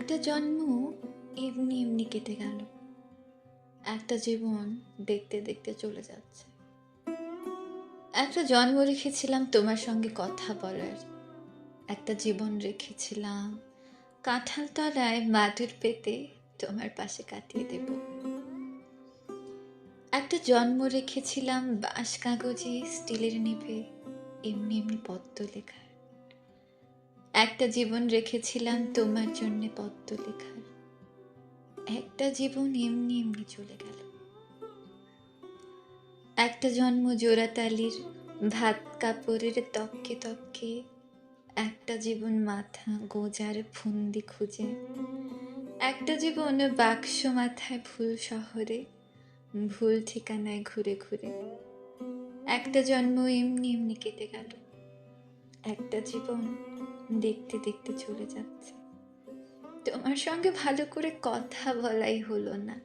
একটা জন্ম এমনি এমনি কেটে গেল, একটা জীবন দেখতে দেখতে চলে যাচ্ছে। একটা জন্ম রেখেছিলাম তোমার সঙ্গে কথা বলার, একটা জীবন রেখেছিলাম কাঁঠাল তলায় মাদুর পেতে তোমার পাশে কাটিয়ে দেব। একটা জন্ম রেখেছিলাম বাঁশ কাগজে স্টিলের নিভে এমনি এমনি পদ্ম লেখার, একটা জীবন রেখেছিলাম তোমার জন্যে পদ্ম লেখার। একটা জীবন এমনি এমনি চলে গেল। একটা জন্ম জোড়াতালির ভাত কাপড়ের তককে তককে, একটা জীবন মাথা গোজার ফন্দি খুঁজে, একটা জীবন বাক্স মাথায় ভুল শহরে ভুল ঠিকানায় ঘুরে ঘুরে। একটা জন্ম এমনি এমনি কেটে গেল, একটা জীবন দেখতে দেখতে চলে যাচ্ছে। তোমার সঙ্গে ভালো করে কথা বলাই হলো না।